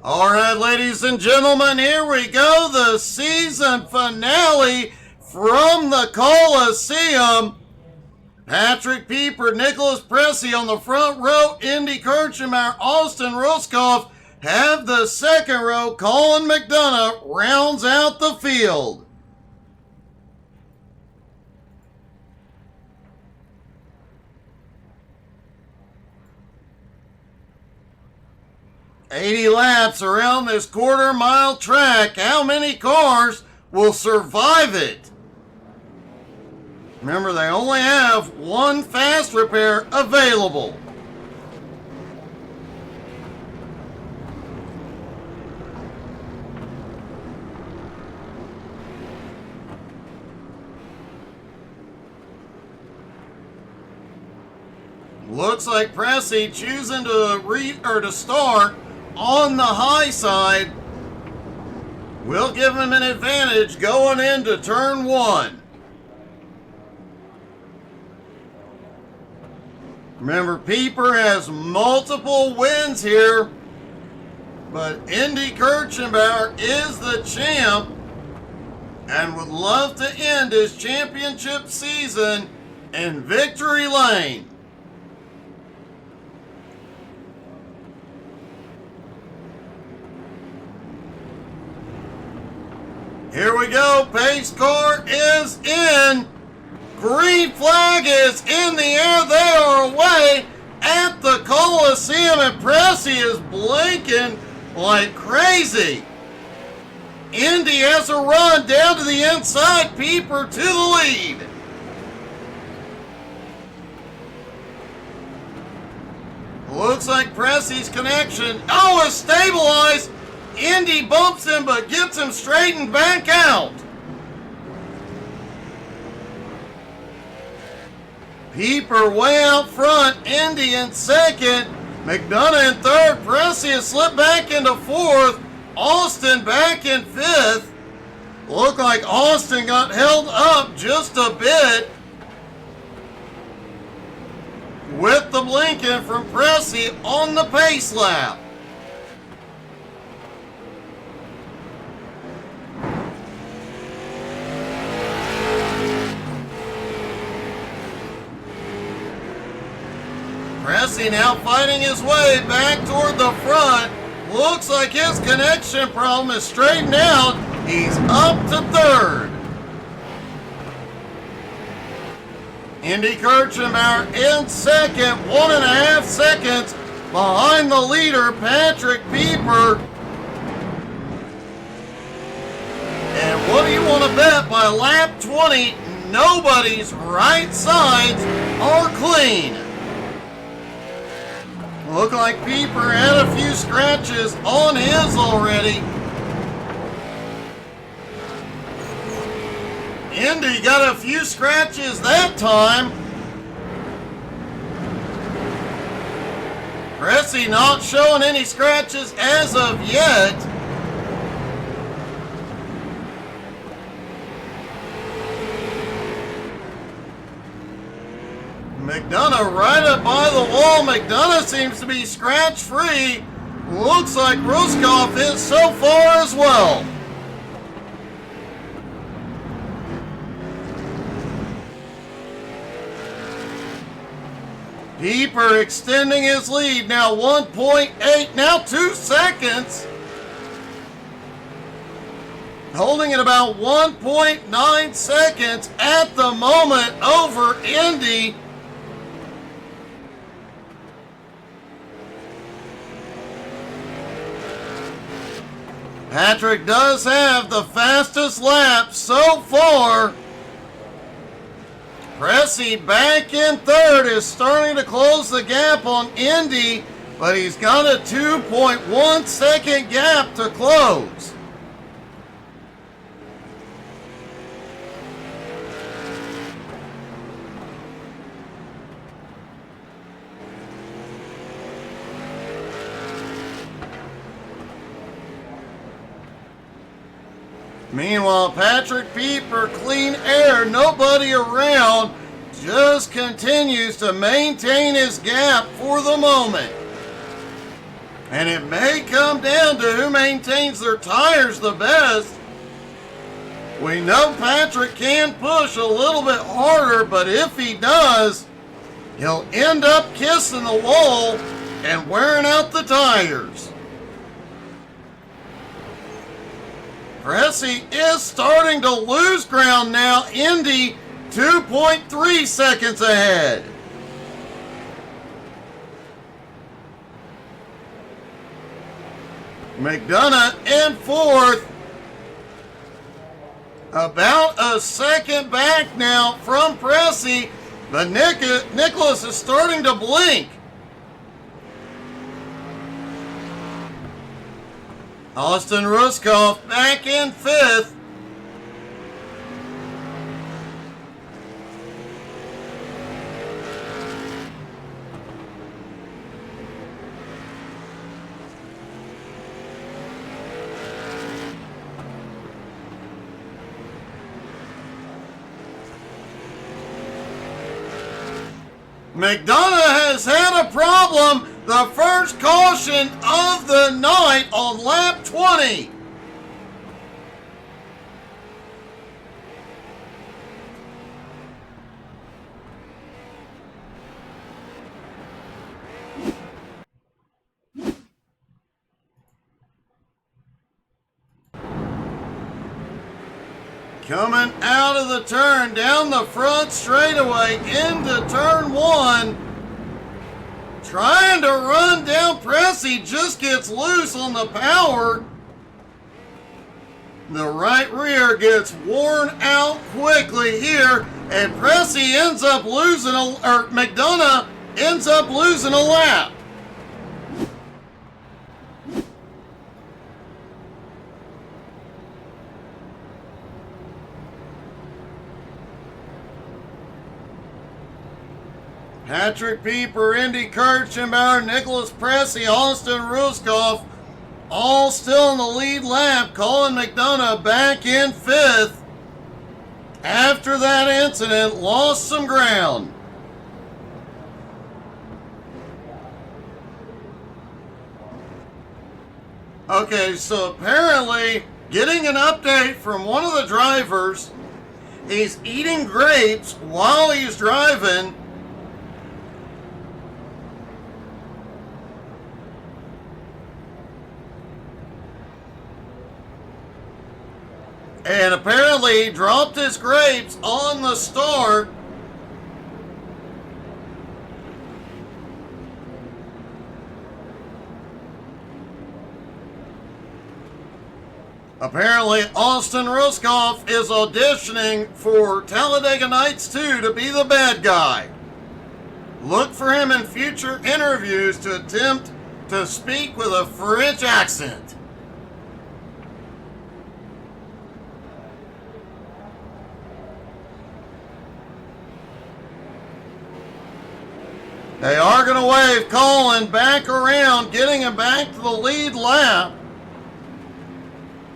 All right, ladies and gentlemen, here we go. The season finale from the Coliseum. Patrick Pieper, Nicholas Pressey on the front row. Indy Kirchenmeyer, Austin Roscoff have the second row. Colin McDonough rounds out the field. "80 laps around this quarter-mile track. How many cars will survive it?" Remember, they only have one fast repair available. Looks like Pressey choosing to start on the high side. Will give him an advantage going into turn one. Remember, Pieper has multiple wins here, but Indy Kirchenmeyer is the champ and would love to end his championship season in victory lane. Here we go. Pace car is in. Green flag is in the air. They are away at the Coliseum, and Pressey is blinking like crazy. Indy has a run down to the inside. Pieper to the lead. Looks like Pressey's connection. Oh, it's stabilized. Indy bumps him but gets him straightened back out. Pieper way out front. Indy in second. McDonough in third. Pressey has slipped back into fourth. Austin back in fifth. Looked like Austin got held up just a bit with the blinking from Pressey on the pace lap. Pressey now fighting his way back toward the front. Looks like his connection problem is straightened out. He's up to third. Indy Kirchenmeyer in second, 1.5 seconds behind the leader, Patrick Pieper. And what do you want to bet by lap 20? Nobody's right sides are clean. Look like Pieper had a few scratches on his already. Indy got a few scratches that time. Pressey not showing any scratches as of yet. McDonough right up by the wall. McDonough seems to be scratch-free. Looks like Roscoff is so far as well. Pieper extending his lead. Now 1.8, now 2 seconds. Holding at about 1.9 seconds at the moment over Indy. Patrick does have the fastest lap so far. Pressey back in third is starting to close the gap on Indy, but he's got a 2.1 second gap to close. Meanwhile, Patrick Pieper, clean air, nobody around, just continues to maintain his gap for the moment. And it may come down to who maintains their tires the best. We know Patrick can push a little bit harder, but if he does, he'll end up kissing the wall and wearing out the tires. Pressy is starting to lose ground now. Indy 2.3 seconds ahead. McDonough in fourth. About a second back now from Pressy, but Nicholas is starting to blink. Austin Ruskoff back in fifth. McDonough has had a problem. The first caution of the night on lap 20. Coming out of the turn, down the front straightaway into turn one. Trying to run down Pressy, just gets loose on the power. The right rear gets worn out quickly here, and Pressy ends up losing, McDonough ends up losing a lap. Patrick Pieper, Indy Kirchenbauer, Nicholas Pressy, Austin Ruskoff, all still in the lead lap. Colin McDonough back in fifth. After that incident, lost some ground. Okay, so apparently, getting an update from one of the drivers, he's eating grapes while he's driving. And apparently he dropped his grapes on the start. Apparently Austin Ruskoff is auditioning for Talladega Nights 2 to be the bad guy. Look for him in future interviews to attempt to speak with a French accent. They are going to wave Colin back around, getting him back to the lead lap.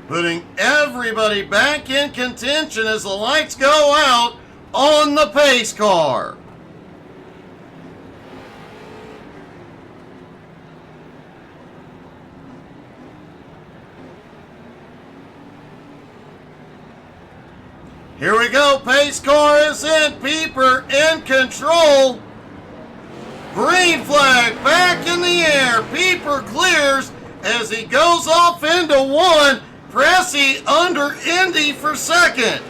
Putting everybody back in contention as the lights go out on the pace car. Here we go, pace car is in, Pieper in control. Green flag back in the air. Pieper clears as he goes off into one. Pressy under Indy for second.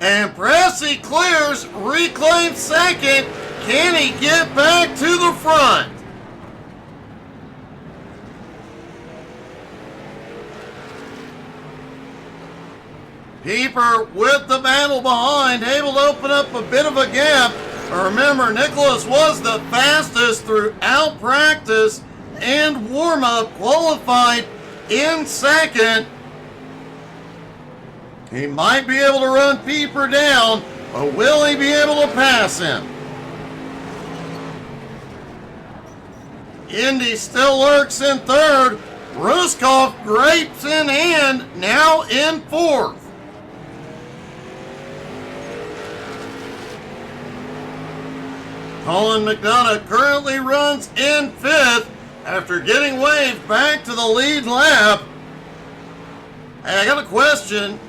And Pressy clears, reclaims second. Can he get back to the front? Pieper with the battle behind, able to open up a bit of a gap. Remember, Nicholas was the fastest throughout practice and warm-up, qualified in second. He might be able to run Pieper down, but will he be able to pass him? Indy still lurks in third. Ruskoff, grapes in hand, now in fourth. Colin McDonough currently runs in 5th after getting waved back to the lead lap. Hey, I got a question.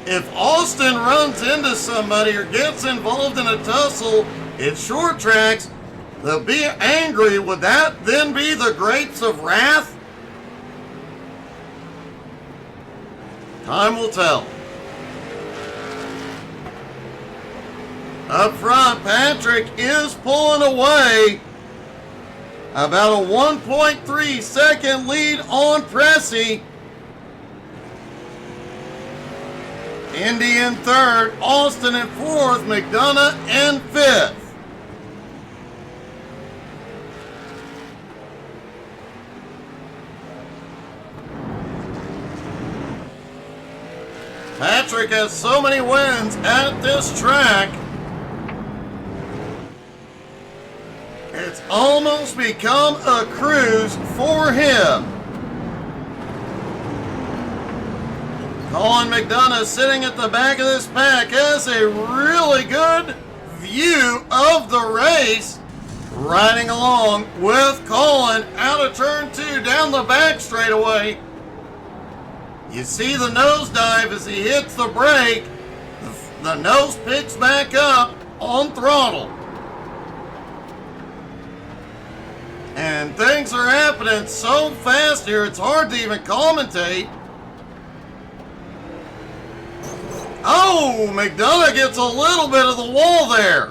If Austin runs into somebody or gets involved in a tussle in short tracks, they'll be angry. Would that then be the grapes of wrath? Time will tell. Up front, Patrick is pulling away. About a 1.3 second lead on Pressey. Indy in 3rd, Austin in 4th, McDonough in 5th. Patrick has so many wins at this track. It's almost become a cruise for him. Colin McDonough sitting at the back of this pack has a really good view of the race. Riding along with Colin out of turn 2 down the back straightaway. You see the nosedive as he hits the brake. The nose picks back up on throttle. And things are happening so fast here, it's hard to even commentate. Oh, McDonough gets a little bit of the wall there.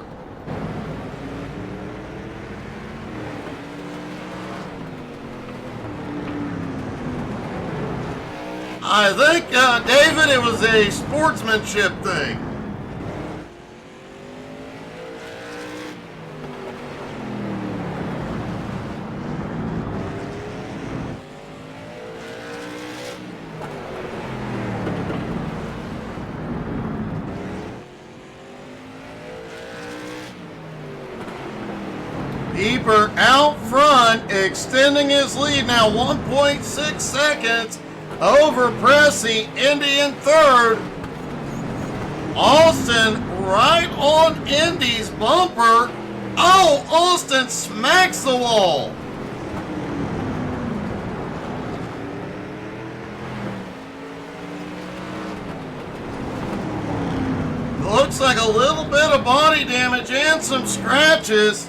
I think, David, it was a sportsmanship thing. Bieber out front, extending his lead now 1.6 seconds over Pressey. Indy in 3rd. Austin right on Indy's bumper. Oh, Austin smacks the wall. Looks like a little bit of body damage and some scratches.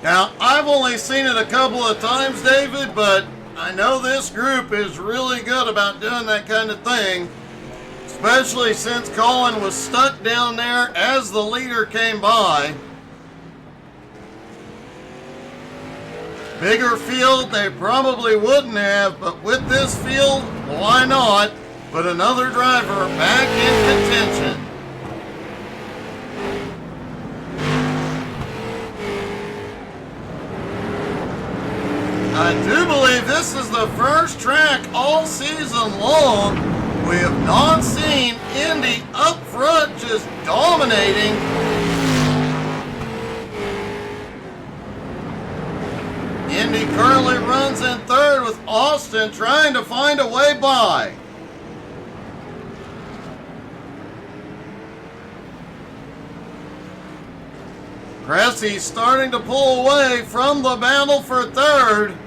Now, I've only seen it a couple of times, David, but I know this group is really good about doing that kind of thing, especially since Colin was stuck down there as the leader came by. Bigger field, they probably wouldn't have, but with this field, why not? Put another driver back in contention. I do believe this is the first track all season long we have not seen Indy up front just dominating. Indy currently runs in 3rd with Austin trying to find a way by. Pressey starting to pull away from the battle for 3rd.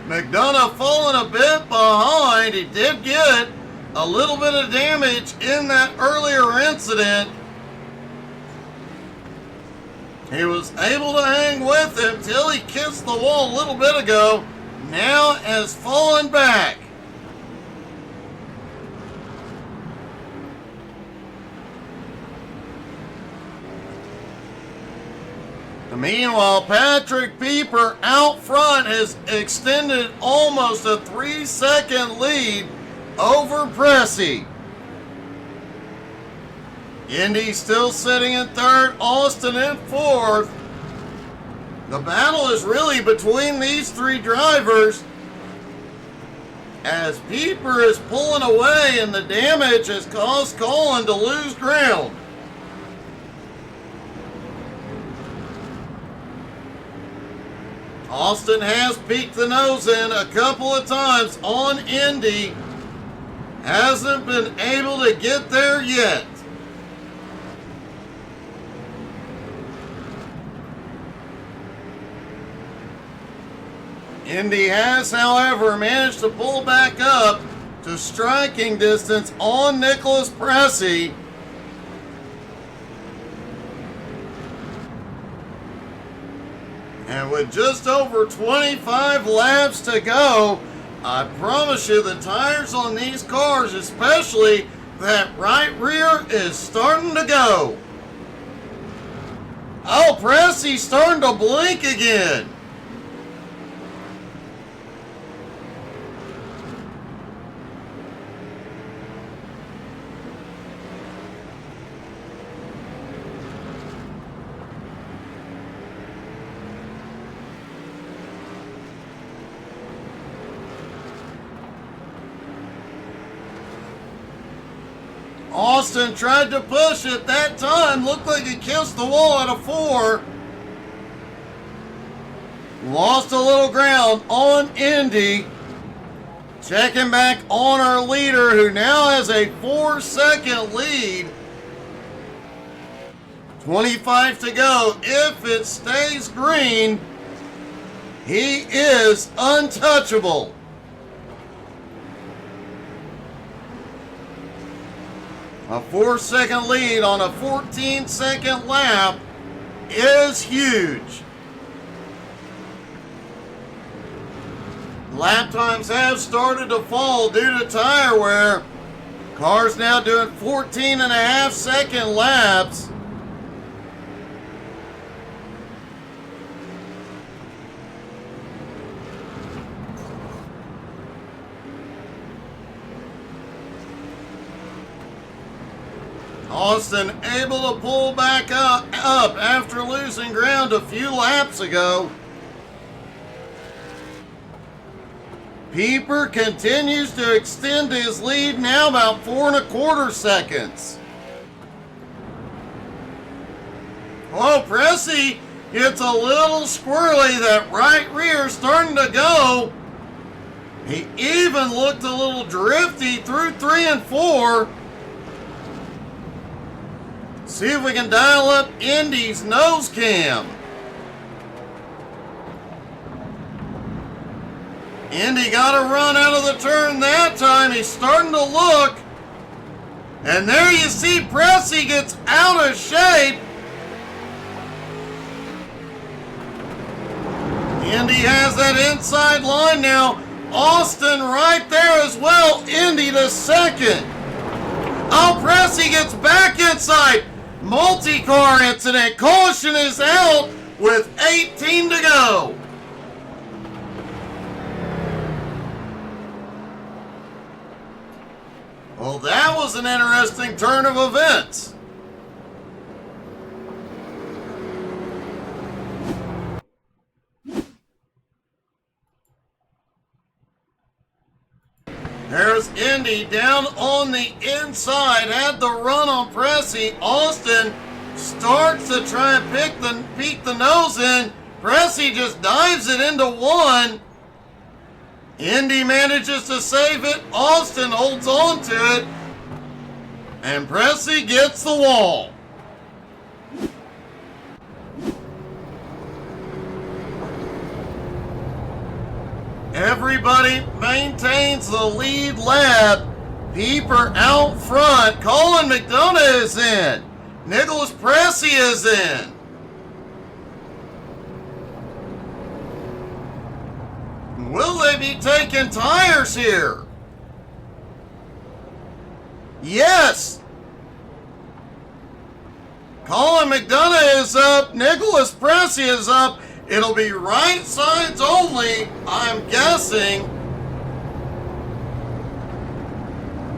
McDonough falling a bit behind. He did get a little bit of damage in that earlier incident. He was able to hang with him till he kissed the wall a little bit ago. Now has fallen back. Meanwhile, Patrick Pieper out front has extended almost a 3-second lead over Pressey. Indy still sitting in 3rd, Austin in 4th. The battle is really between these 3 drivers as Pieper is pulling away and the damage has caused Colin to lose ground. Austin has peeked the nose in a couple of times on Indy. hasn't been able to get there yet. Indy has, however, managed to pull back up to striking distance on Nicholas Pressey. And with just over 25 laps to go, I promise you the tires on these cars, especially that right rear, is starting to go. Oh, Pressey's starting to blink again. Austin tried to push it that time. Looked like he kissed the wall at a 4. Lost a little ground on Indy. Checking back on our leader, who now has a 4-second lead. 25 to go. If it stays green, he is untouchable. A 4-second lead on a 14-second lap is huge. Lap times have started to fall due to tire wear. Cars now doing 14.5-second laps. Austin able to pull back up after losing ground a few laps ago. Pieper continues to extend his lead, now about 4.25 seconds. Oh, Pressey gets a little squirrely. That right rear starting to go. He even looked a little drifty through 3 and 4. See if we can dial up Indy's nose cam. Indy got a run out of the turn that time. He's starting to look. And there you see Pressey gets out of shape. Indy has that inside line now. Austin right there as well. Indy to second. Oh, Pressey gets back inside. Multi-car incident. Caution is out with 18 to go. Well, that was an interesting turn of events. There's Indy down on the inside, had the run on Pressey. Austin starts to try and peek the nose in. Pressey just dives it into one. Indy manages to save it. Austin holds on to it. And Pressey gets the wall. Everybody maintains the lead lap. Pieper out front. Colin McDonough is in. Nicholas Pressey is in. Will they be taking tires here? Yes. Colin McDonough is up. Nicholas Pressey is up. It'll be right sides only, I'm guessing.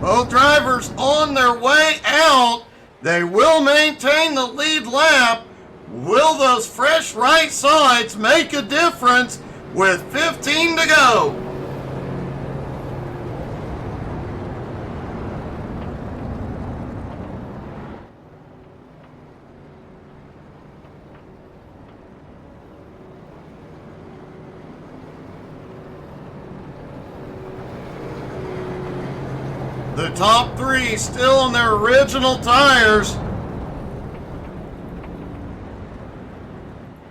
Both drivers on their way out. They will maintain the lead lap. Will those fresh right sides make a difference with 15 to go? The top three still on their original tires.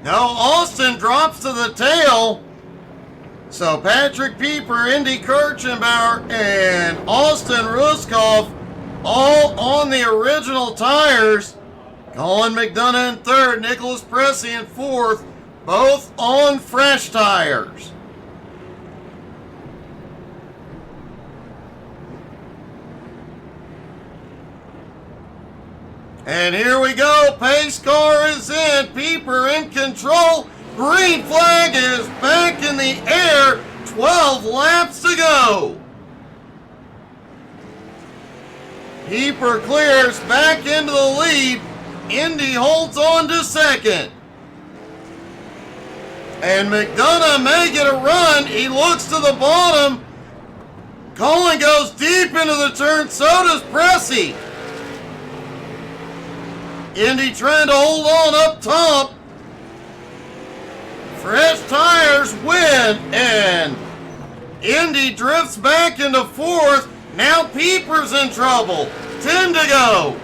Now Austin drops to the tail. So Patrick Pieper, Indy Kirchenbauer, and Austin Ruskoff all on the original tires. Colin McDonough in third, Nicholas Pressey in fourth, both on fresh tires. And here we go, pace car is in, Pieper in control, green flag is back in the air, 12 laps to go. Pieper clears back into the lead, Indy holds on to second. And McDonough may get a run, he looks to the bottom, Colin goes deep into the turn, so does Pressey. Indy trying to hold on up top. Fresh tires win, and Indy drifts back into fourth. Now Pieper's in trouble. 10 to go.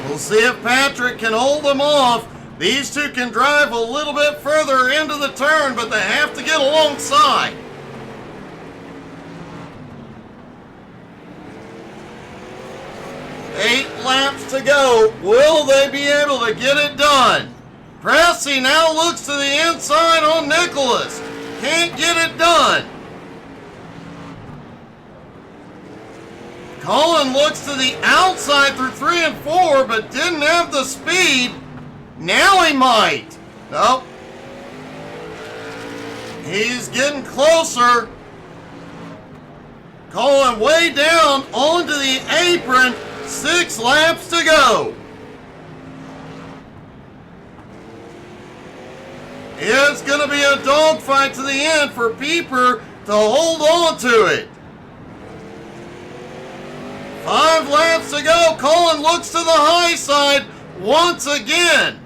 We'll see if Patrick can hold them off. These two can drive a little bit further into the turn, but they have to get alongside. 8 laps to go. Will they be able to get it done? Pressey now looks to the inside on Nicholas. Can't get it done. Colin looks to the outside through 3 and 4, but didn't have the speed. Now he might. Nope. He's getting closer. Colin way down onto the apron. 6 laps to go. It's going to be a dogfight to the end for Pieper to hold on to it. 5 laps to go. Colin looks to the high side once again.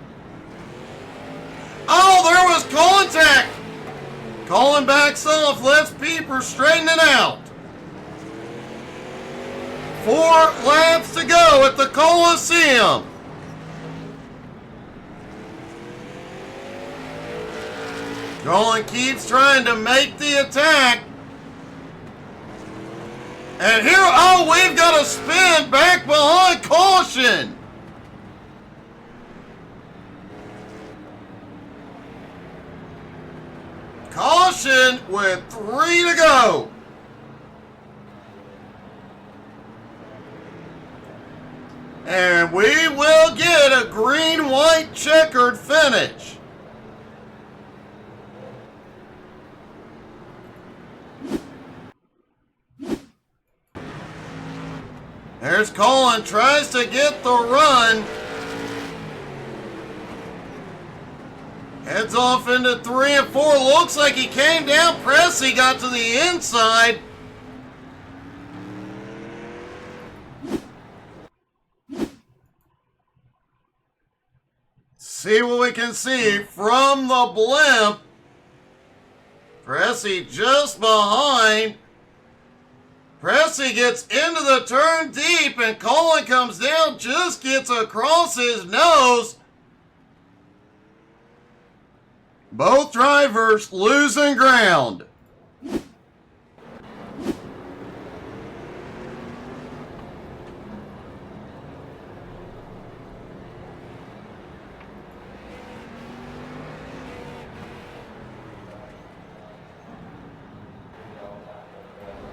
Oh, there was contact. Colin backs off, lets Pieper straighten it out. 4 laps to go at the Coliseum. Colin keeps trying to make the attack. And here, oh, we've got a spin back behind, caution. Caution with 3 to go. And we will get a green-white checkered finish. There's Colin, tries to get the run. Heads off into 3 and 4. Looks like he came down. Pressey got to the inside. See what we can see from the blimp. Pressey just behind. Pressey gets into the turn deep, and Colin comes down, just gets across his nose. Both drivers losing ground.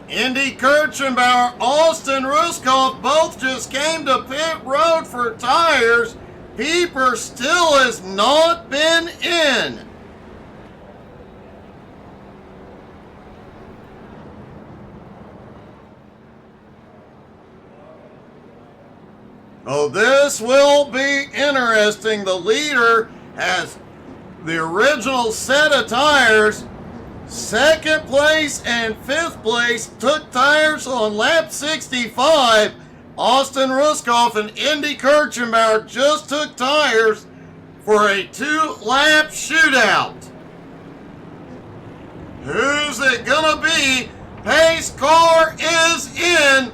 Indy Kirchenbauer, Austin Ruskoff both just came to pit road for tires. Pieper still has not been in. Oh, this will be interesting. The leader has the original set of tires. Second place and 5th place took tires on lap 65. Austin Ruskoff and Indy Kirchenbauer just took tires for a 2-lap shootout. Who's it gonna be? Pace car is in.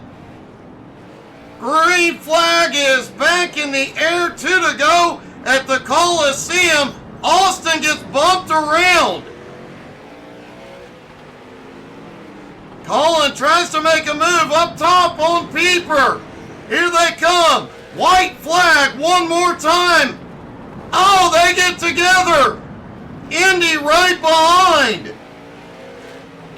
Green flag is back in the air. 2 to go at the Coliseum. Austin gets bumped around. Colin tries to make a move up top on Pieper. Here they come. White flag one more time. Oh, they get together. Indy right behind.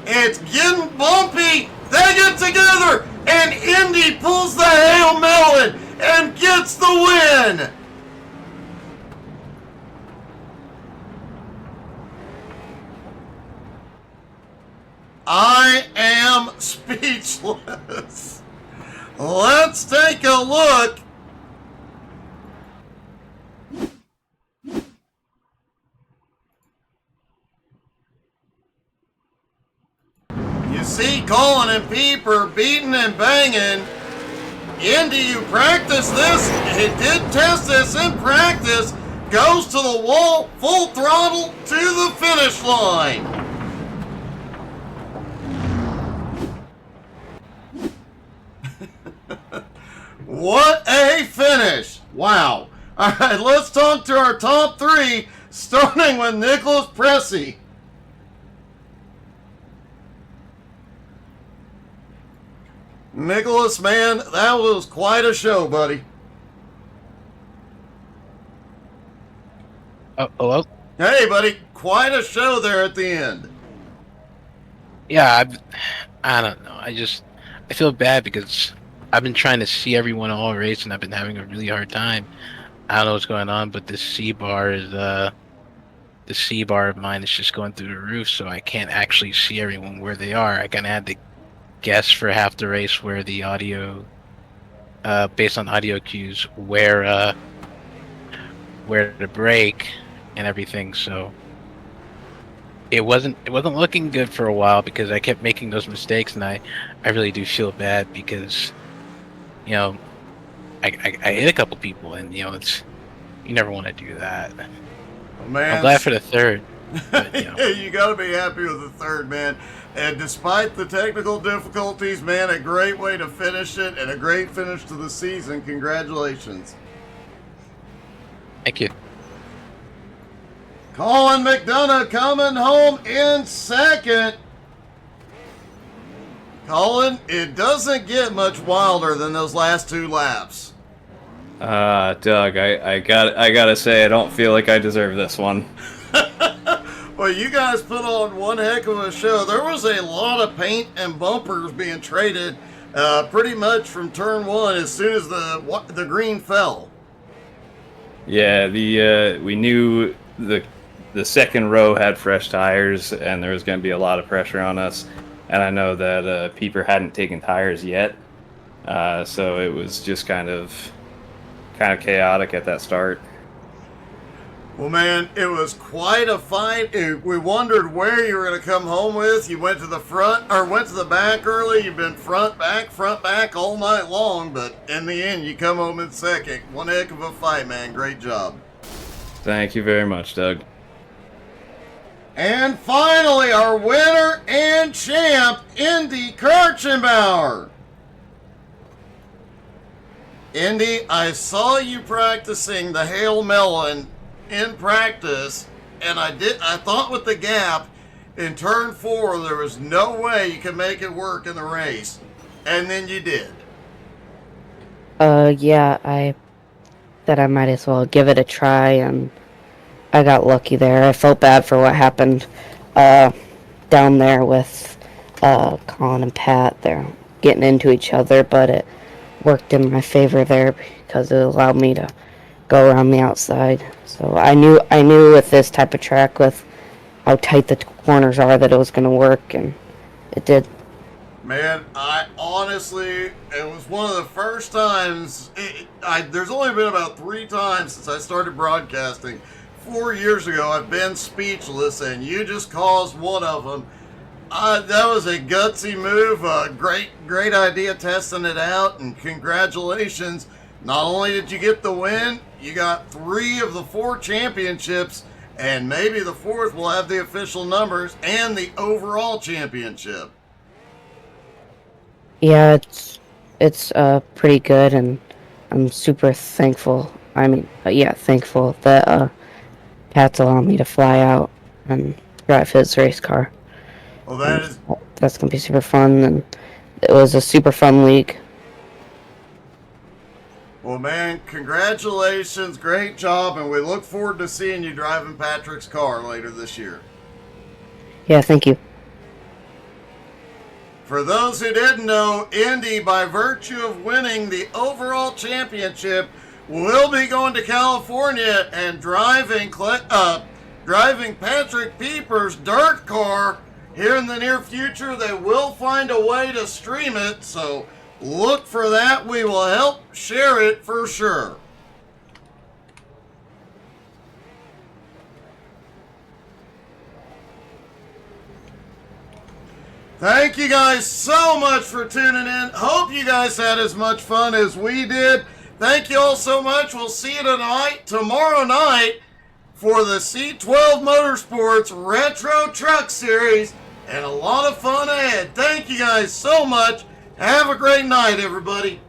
It's getting bumpy. They get together. And Indy pulls the Hail Melon and gets the win. I am speechless. Let's take a look. You see Colin and Pieper beating and banging. Indy, you practice this. He did test this in practice. Goes to the wall, full throttle to the finish line. What a finish. Wow. All right, let's talk to our top 3, starting with Nicholas Pressey. Nicholas, man, that was quite a show, buddy. Hello? Hey, buddy, quite a show there at the end. Yeah, I don't know. I feel bad because I've been trying to see everyone all race, and I've been having a really hard time. I don't know what's going on, but this C bar is the C bar of mine is just going through the roof, so I can't actually see everyone where they are. I kind of had to guess for half the race where the audio, based on audio cues, where to brake and everything. So it wasn't looking good for a while because I kept making those mistakes, and I really do feel bad because, you know, I hit a couple people, and you never want to do that. Well, man, I'm glad for the third. But, you got to be happy with the third, man. And despite the technical difficulties, man, a great way to finish it and a great finish to the season. Congratulations. Thank you. Colin McDonough coming home in second. Colin, it doesn't get much wilder than those last 2 laps. Doug, I gotta say, I don't feel like I deserve this one. Well, you guys put on one heck of a show. There was a lot of paint and bumpers being traded pretty much from turn 1 as soon as the green fell. Yeah, we knew the second row had fresh tires, and there was going to be a lot of pressure on us. And I know that Pieper hadn't taken tires yet, so it was just kind of chaotic at that start. Well, man, it was quite a fight. We wondered where you were going to come home with. You went to the front, or went to the back early. You've been front, back all night long. But in the end, you come home in second. One heck of a fight, man. Great job. Thank you very much, Doug. And finally, our winner and champ, Indy Kirchenbauer. Indy, I saw you practicing the Hail Melon in practice, and I thought with the gap in turn 4 there was no way you could make it work in the race, and then you did. Yeah, I said I might as well give it a try, and I got lucky there. I felt bad for what happened down there with Colin and Pat. They're getting into each other, but it worked in my favor there because it allowed me to go around the outside. So I knew with this type of track, with how tight the corners are, that it was going to work, and it did. Man, I honestly, it was one of the first times, there's only been about 3 times since I started broadcasting. 4 years ago, I've been speechless, and you just caused one of them. That was a gutsy move, great idea testing it out, and congratulations. Not only did you get the win, you got 3 of the 4 championships, And maybe the 4th will have the official numbers and the overall championship. Yeah, it's pretty good, and I'm super thankful. I mean, yeah, thankful that Pat's allowing me to fly out and drive his race car. Well, That's gonna be super fun, and it was a super fun league. well, man, congratulations, great job, and we look forward to seeing you driving Patrick's car later this year. Yeah, thank you. For those who didn't know, Indy, by virtue of winning the overall championship, will be going to California and driving Patrick Pieper's dirt car here in the near future. They will find a way to stream it, so look for that. We will help share it for sure. Thank you guys so much for tuning in. Hope you guys had as much fun as we did. Thank you all so much. We'll see you tomorrow night, for the C12 Motorsports Retro Truck Series, and a lot of fun ahead. Thank you guys so much. Have a great night, everybody.